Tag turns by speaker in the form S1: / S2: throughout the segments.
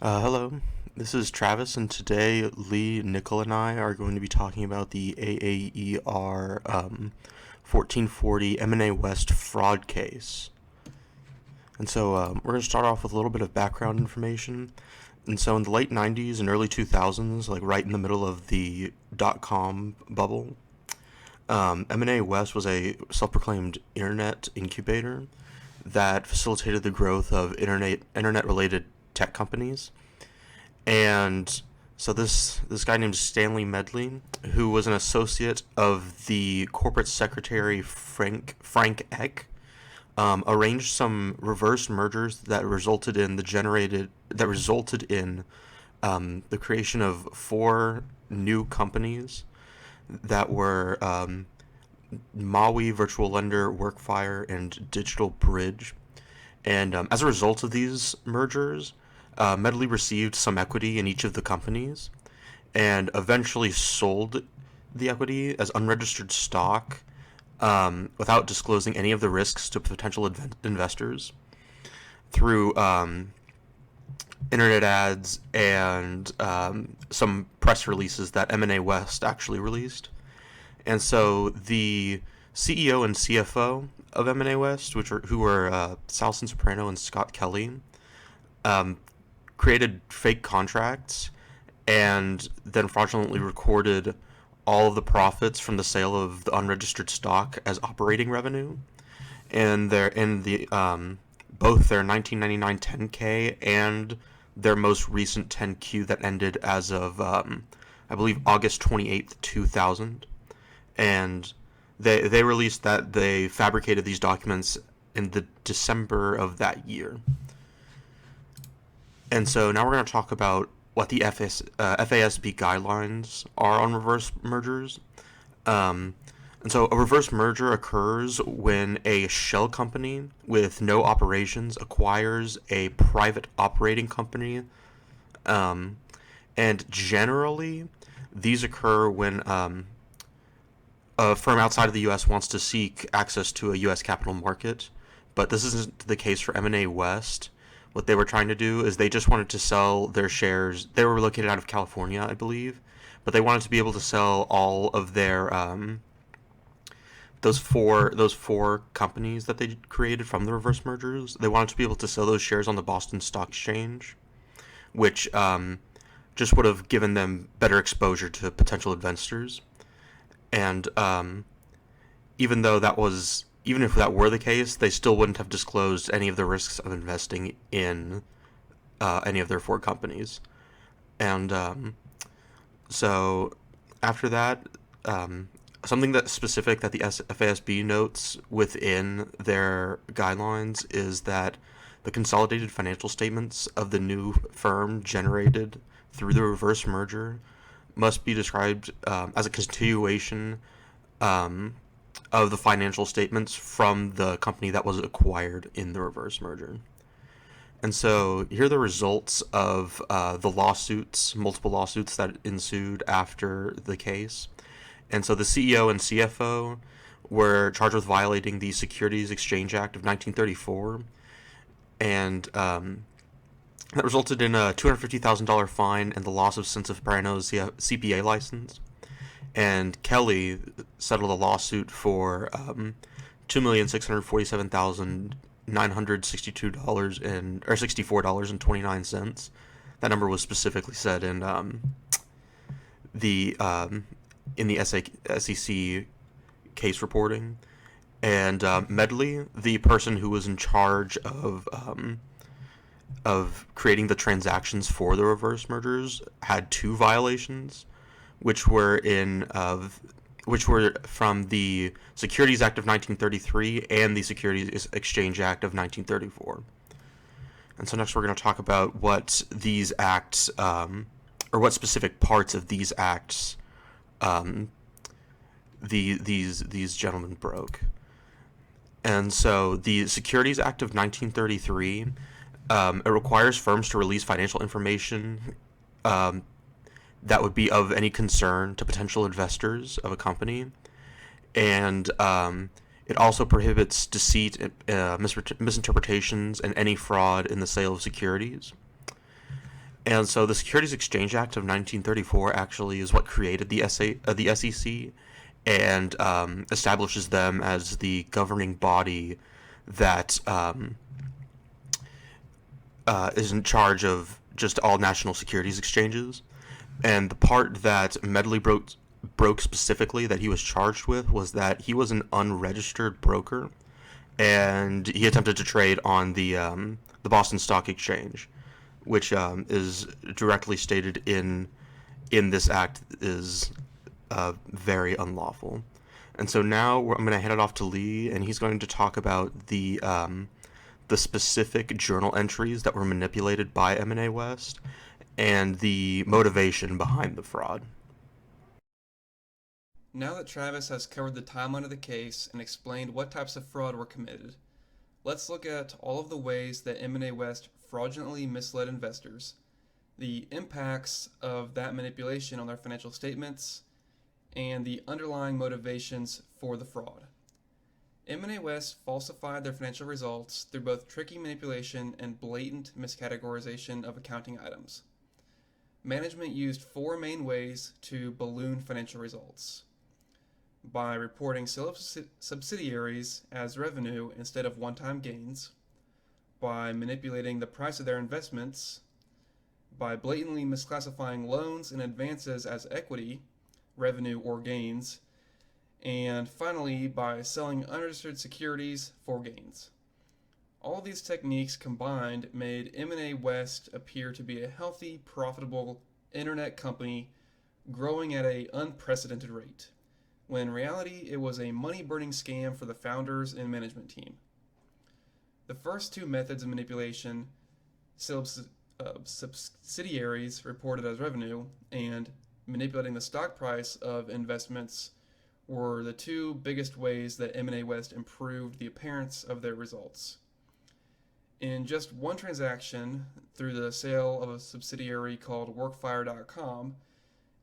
S1: Hello, this is Travis, and today Lee, Nickel, and I are going to be talking about the AAER 1440 M&A West fraud case. And so we're going to start off with a little bit of background information. And so in the late 90s and early 2000s, like right in the middle of the dot-com bubble, M&A West was a self-proclaimed internet incubator that facilitated the growth of internet-related tech companies. And so this guy named Stanley Medley, who was an associate of the corporate secretary Frank Eck, arranged some reverse mergers that resulted in the creation of four new companies that were MAWI, Virtual Lender, Workfire, and Digital Bridge. And as a result of these mergers, Medley received some equity in each of the companies and eventually sold the equity as unregistered stock without disclosing any of the risks to potential investors through internet ads and some press releases that M&A West actually released. And so the CEO and CFO of M&A West, who were Salson Soprano and Scott Kelly, created fake contracts and then fraudulently recorded all of the profits from the sale of the unregistered stock as operating revenue, and they're in the both their 1999 10K and their most recent 10Q that ended as of I believe August 28th, 2000. And they released that they fabricated these documents in the December of that year. And so now we're going to talk about what the FASB guidelines are on reverse mergers. And so a reverse merger occurs when a shell company with no operations acquires a private operating company. And generally, these occur when a firm outside of the U.S. wants to seek access to a U.S. capital market. But this isn't the case for M&A West. What they were trying to do is they just wanted to sell their shares. They were located out of California, I believe, but they wanted to be able to sell all of their those four companies that they created from the reverse mergers. They wanted to be able to sell those shares on the Boston Stock Exchange, which just would have given them better exposure to potential investors. And even if that were the case, they still wouldn't have disclosed any of the risks of investing in any of their four companies. And so after that, something that's specific that the FASB notes within their guidelines is that the consolidated financial statements of the new firm generated through the reverse merger must be described as a continuation of the financial statements from the company that was acquired in the reverse merger. And so here are the results of the multiple lawsuits that ensued after the case. And so the CEO and CFO were charged with violating the Securities Exchange Act of 1934, and that resulted in a $250,000 fine and the loss of Soprano's CPA license. And Kelly settled a lawsuit for $2,647,962 That number was specifically said in the SEC case reporting. And Medley, the person who was in charge of creating the transactions for the reverse mergers, had two violations, which were from the Securities Act of 1933 and the Securities Exchange Act of 1934. And so next we're going to talk about what these acts, or what specific parts of these acts, these gentlemen broke. And so the Securities Act of 1933, it requires firms to release financial information that would be of any concern to potential investors of a company. And it also prohibits deceit, misinterpretations, and any fraud in the sale of securities. And so the Securities Exchange Act of 1934 actually is what created the SEC and establishes them as the governing body that is in charge of just all national securities exchanges. And the part that Medley broke specifically that he was charged with was that he was an unregistered broker, and he attempted to trade on the Boston Stock Exchange, which is directly stated in this act is very unlawful. And so now I'm going to hand it off to Lee, and he's going to talk about the specific journal entries that were manipulated by M&A West and the motivation behind the fraud.
S2: Now that Travis has covered the timeline of the case and explained what types of fraud were committed, let's look at all of the ways that M&A West fraudulently misled investors, the impacts of that manipulation on their financial statements, and the underlying motivations for the fraud. M&A West falsified their financial results through both tricky manipulation and blatant miscategorization of accounting items. Management used four main ways to balloon financial results: by reporting sale of subsidiaries as revenue instead of one-time gains, by manipulating the price of their investments, by blatantly misclassifying loans and advances as equity, revenue or gains, and finally by selling unregistered securities for gains. All of these techniques combined made M&A West appear to be a healthy, profitable internet company growing at an unprecedented rate, when in reality it was a money-burning scam for the founders and management team. The first two methods of manipulation, subsidiaries reported as revenue and manipulating the stock price of investments, were the two biggest ways that M&A West improved the appearance of their results. In just one transaction, through the sale of a subsidiary called WorkFire.com,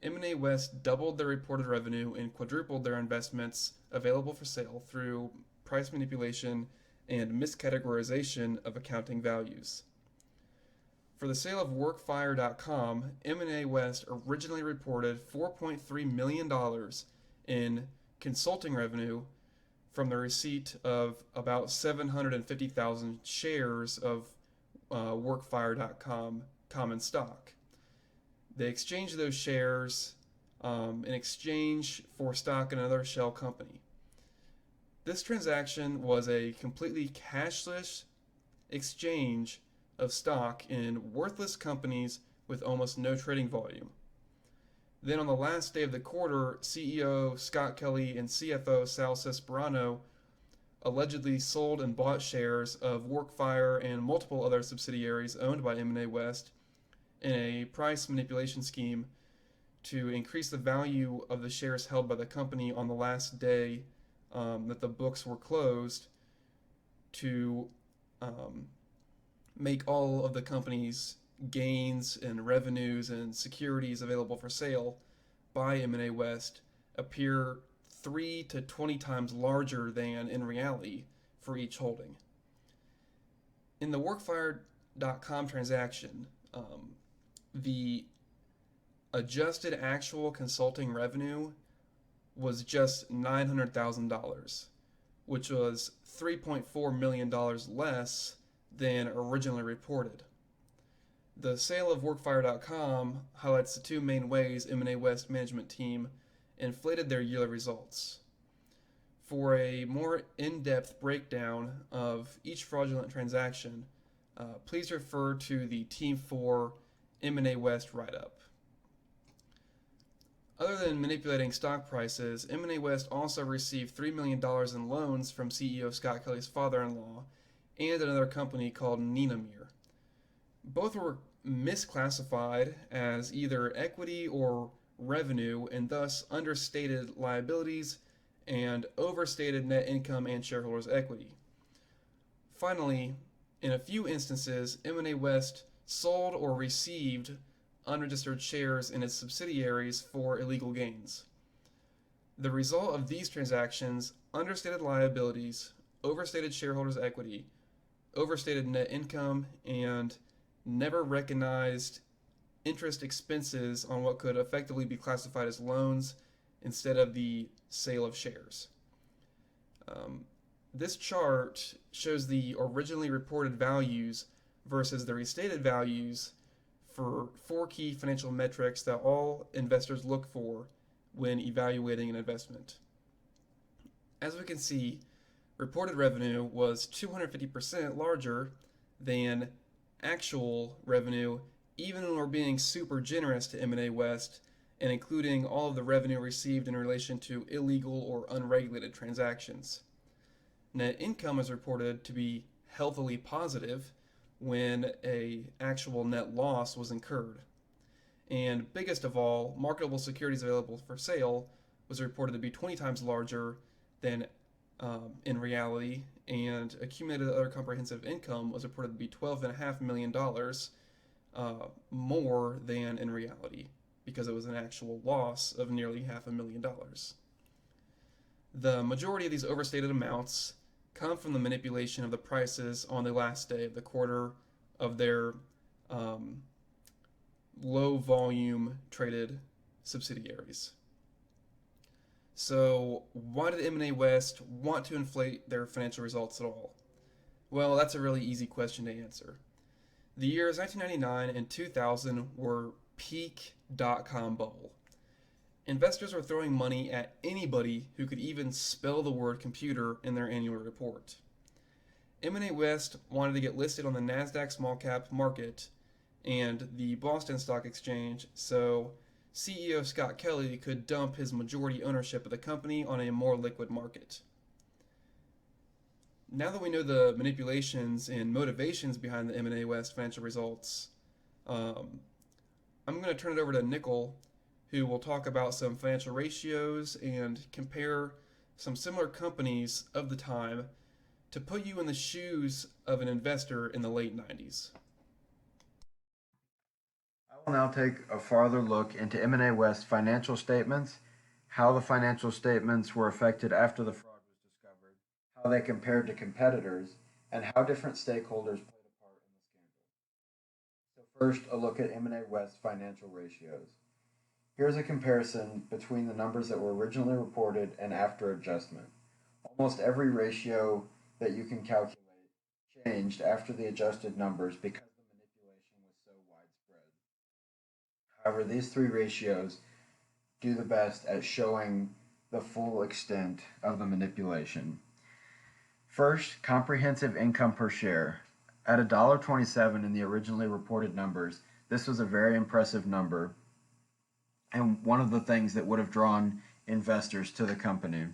S2: M&A West doubled their reported revenue and quadrupled their investments available for sale through price manipulation and miscategorization of accounting values. For the sale of WorkFire.com, M&A West originally reported $4.3 million in consulting revenue from the receipt of about 750,000 shares of WorkFire.com common stock. They exchanged those shares in exchange for stock in another shell company. This transaction was a completely cashless exchange of stock in worthless companies with almost no trading volume. Then on the last day of the quarter, CEO Scott Kelly and CFO Sal Cesperano allegedly sold and bought shares of WorkFire and multiple other subsidiaries owned by M&A West in a price manipulation scheme to increase the value of the shares held by the company on the last day that the books were closed, to make all of the company's gains and revenues and securities available for sale by M&A West appear 3 to 20 times larger than in reality for each holding. In the WorkFire.com transaction, the adjusted actual consulting revenue was just $900,000, which was $3.4 million less than originally reported. The sale of WorkFire.com highlights the two main ways M&A West management team inflated their yearly results. For a more in-depth breakdown of each fraudulent transaction, please refer to the Team 4 M&A West write-up. Other than manipulating stock prices, M&A West also received $3 million in loans from CEO Scott Kelly's father-in-law and another company called Ninamir. Both were misclassified as either equity or revenue and thus understated liabilities and overstated net income and shareholders' equity. Finally, in a few instances, M&A West sold or received unregistered shares in its subsidiaries for illegal gains. The result of these transactions: understated liabilities, overstated shareholders' equity, overstated net income, and never recognized interest expenses on what could effectively be classified as loans instead of the sale of shares. Um, this chart shows the originally reported values versus the restated values for four key financial metrics that all investors look for when evaluating an investment. As we can see, reported revenue was 250% larger than actual revenue, even when we're being super generous to M&A West and including all of the revenue received in relation to illegal or unregulated transactions. Net income is reported to be healthily positive when a actual net loss was incurred. And biggest of all, marketable securities available for sale was reported to be 20 times larger than in reality, and accumulated other comprehensive income was reported to be $12.5 million more than in reality, because it was an actual loss of nearly $500,000. The majority of these overstated amounts come from the manipulation of the prices on the last day of the quarter of their um, low volume traded subsidiaries. So, why did M&A West want to inflate their financial results at all? Well, that's a really easy question to answer. The years 1999 and 2000 were peak dot-com bubble. Investors were throwing money at anybody who could even spell the word computer in their annual report. M&A West wanted to get listed on the NASDAQ small cap market and the Boston Stock Exchange, so CEO Scott Kelly could dump his majority ownership of the company on a more liquid market. Now that we know the manipulations and motivations behind the M&A West financial results, I'm going to turn it over to Nickel, who will talk about some financial ratios and compare some similar companies of the time to put you in the shoes of an investor in the late 90s.
S3: I will now take a farther look into M&A West financial statements, how the financial statements were affected after the fraud was discovered, how they compared to competitors, and how different stakeholders played a part in the scandal. So first, a look at M&A West financial ratios. Here's a comparison between the numbers that were originally reported and after adjustment. Almost every ratio that you can calculate changed after the adjusted numbers because the manipulation was so widespread. However, these three ratios do the best at showing the full extent of the manipulation. First, comprehensive income per share. At $1.27 in the originally reported numbers, this was a very impressive number and one of the things that would have drawn investors to the company.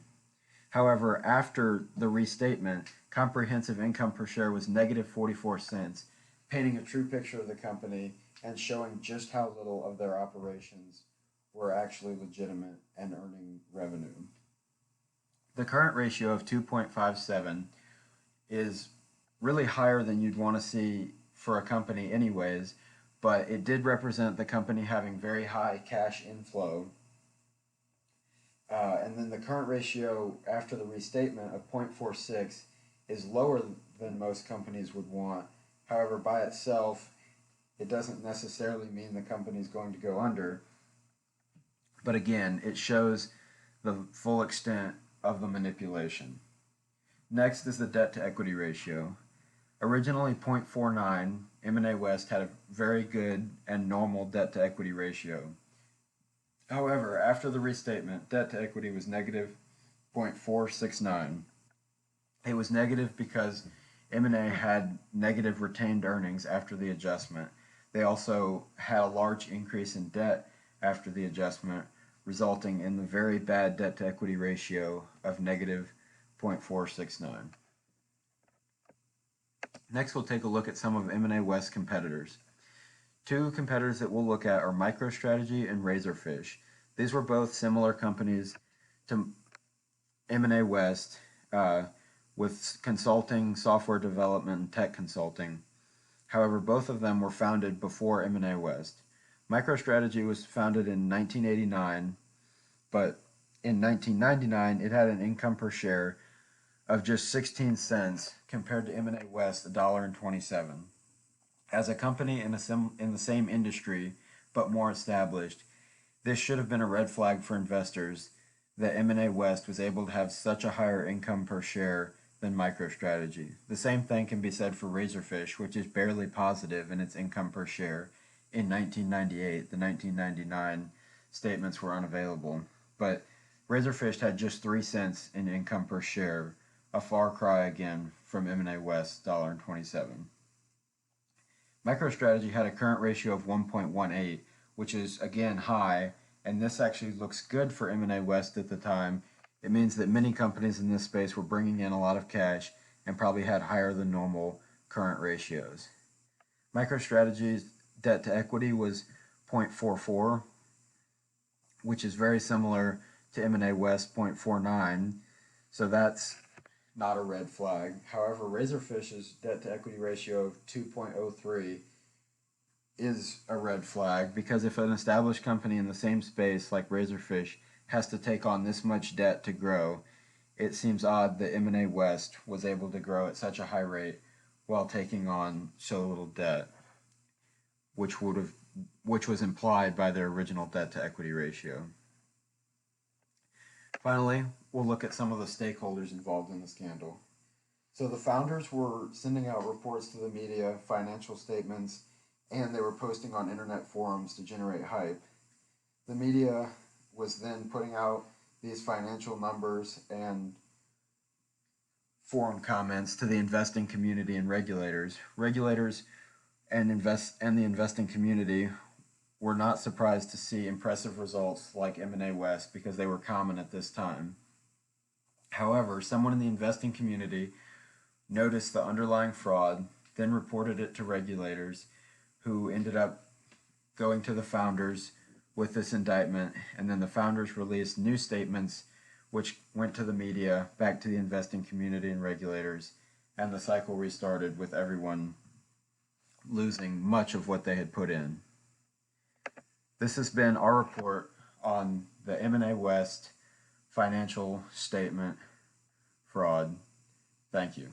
S3: However, after the restatement, comprehensive income per share was negative 44 cents, painting a true picture of the company and showing just how little of their operations were actually legitimate and earning revenue. The current ratio of 2.57 is really higher than you'd want to see for a company anyways, but it did represent the company having very high cash inflow. And then the current ratio after the restatement of 0.46 is lower than most companies would want. However, by itself, it doesn't necessarily mean the company is going to go under. But again, it shows the full extent of the manipulation. Next is the debt to equity ratio. Originally 0.49, M&A West had a very good and normal debt to equity ratio. However, after the restatement, debt to equity was negative 0.469. It was negative because M&A had negative retained earnings after the adjustment. They also had a large increase in debt after the adjustment, resulting in the very bad debt to equity ratio of negative 0.469. Next, we'll take a look at some of M&A West's competitors. Two competitors that we'll look at are MicroStrategy and Razorfish. These were both similar companies to M&A West with consulting, software development, and tech consulting. However, both of them were founded before M&A West. MicroStrategy was founded in 1989, but in 1999 it had an income per share of just 16 cents compared to M&A West $1.27. As a company in the same industry, but more established. This should have been a red flag for investors that M&A West was able to have such a higher income per share than MicroStrategy. The same thing can be said for Razorfish, which is barely positive in its income per share. In 1998, the 1999 statements were unavailable, but Razorfish had just 3 cents in income per share, a far cry again from M&A West's $1.27. MicroStrategy had a current ratio of 1.18, which is again high, and this actually looks good for M&A West at the time. It means that many companies in this space were bringing in a lot of cash and probably had higher than normal current ratios. MicroStrategy's debt to equity was 0.44, which is very similar to M&A West 0.49, so that's not a red flag. However, Razorfish's debt to equity ratio of 2.03 is a red flag, because if an established company in the same space like Razorfish has to take on this much debt to grow, it seems odd that M&A West was able to grow at such a high rate while taking on so little debt, which was implied by their original debt to equity ratio. Finally, we'll look at some of the stakeholders involved in the scandal. So the founders were sending out reports to the media, financial statements, and they were posting on internet forums to generate hype. The media was then putting out these financial numbers and forum comments to the investing community and regulators. Regulators and the investing community were not surprised to see impressive results like M&A West, because they were common at this time. However, someone in the investing community noticed the underlying fraud, then reported it to regulators, who ended up going to the founders with this indictment, and then the founders released new statements which went to the media, back to the investing community and regulators, and the cycle restarted with everyone losing much of what they had put in. This has been our report on the M&A West financial statement fraud. Thank you.